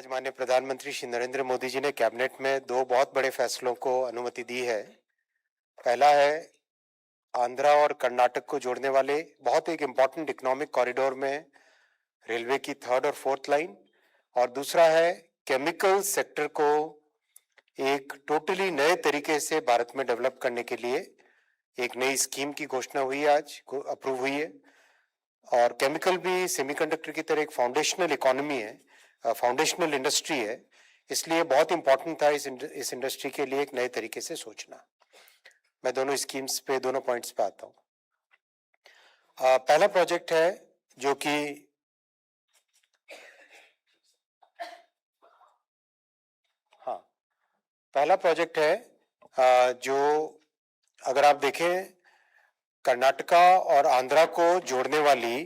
आज माननीय प्रधानमंत्री श्री नरेंद्र मोदी जी ने कैबिनेट में दो बहुत बड़े फैसलों को अनुमति दी है। पहला है आंध्रा और कर्नाटक को जोड़ने वाले बहुत एक इम्पॉर्टेंट इकोनॉमिक कॉरिडोर में रेलवे की थर्ड और फोर्थ लाइन, और दूसरा है केमिकल सेक्टर को एक टोटली नए तरीके से भारत में डेवलप करने के लिए एक नई स्कीम की घोषणा हुई है, आज अप्रूव हुई है। और केमिकल भी सेमीकंडक्टर की तरह एक फाउंडेशनल इकोनॉमी है, फाउंडेशनल इंडस्ट्री है, इसलिए बहुत इंपॉर्टेंट था इस इंडस्ट्री के लिए एक नए तरीके से सोचना। मैं दोनों स्कीम्स पे, दोनों पॉइंट्स पे आता हूँ। पहला प्रोजेक्ट है जो कि पहला प्रोजेक्ट है जो अगर आप देखें कर्नाटका और आंध्रा को जोड़ने वाली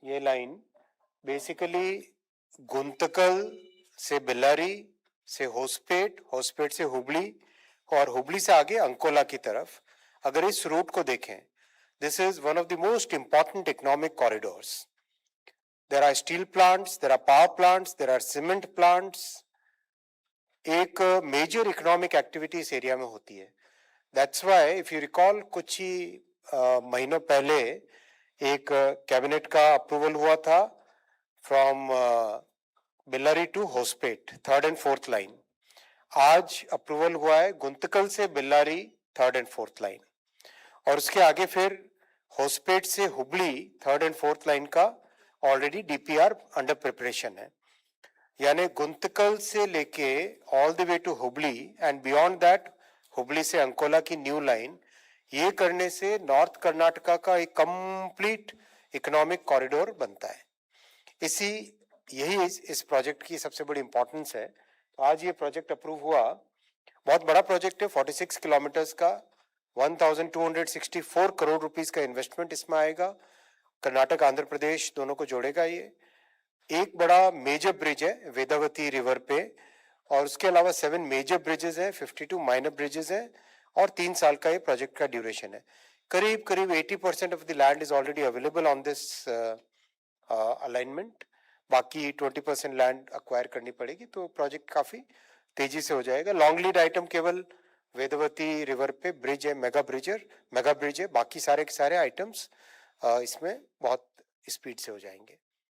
ये लाइन बेसिकली गुंतकल से बेल्लारी से होसपेट, होसपेट से हुबली और हुबली से आगे अंकोला की तरफ अगर इस रूट को देखें, this is one of the most important economic corridors. There are steel plants, there are power plants, there are cement plants. एक मेजर इकोनॉमिक एक्टिविटी इस एरिया में होती है। That's why if you recall कुछ ही महीनों पहले एक कैबिनेट का अप्रूवल हुआ था from Bellary to Hospet third and fourth line. आज अप्रूवल हुआ है गुंतकल से Bellary third and fourth line, और उसके आगे फिर होसपेट से Hubli third and fourth line का ऑलरेडी डीपीआर अंडर प्रिपरेशन है। यानी गुंतकल से लेके all the way to Hubli and beyond that Hubli से अंकोला की न्यू लाइन, ये करने से नॉर्थ कर्नाटका का एक कंप्लीट इकोनॉमिक कॉरिडोर बनता है। यही इस प्रोजेक्ट की सबसे बड़ी इंपॉर्टेंस है। आज ये प्रोजेक्ट अप्रूव हुआ, बहुत बड़ा प्रोजेक्ट है, 46 किलोमीटर्स का, 1264 करोड़ रुपीस का इन्वेस्टमेंट इसमें आएगा। कर्नाटक आंध्र प्रदेश दोनों को जोड़ेगा ये। एक बड़ा मेजर ब्रिज है वेदावती रिवर पे, और उसके अलावा 7 मेजर ब्रिजेस हैं, 52 माइनर ब्रिजेस हैं, और 3 साल का ये प्रोजेक्ट का ड्यूरेशन है। करीब करीब 80% of the land is already available on this alignment. बाकी 20% लैंड अक्वायर करनी पड़ेगी, तो प्रोजेक्ट काफी तेजी से हो जाएगा। लॉन्ग लीड आइटम केवल वेदवती रिवर पे ब्रिज है, मेगा ब्रिज है, बाकी सारे के सारे आइटम्स इसमें बहुत स्पीड से हो जाएंगे।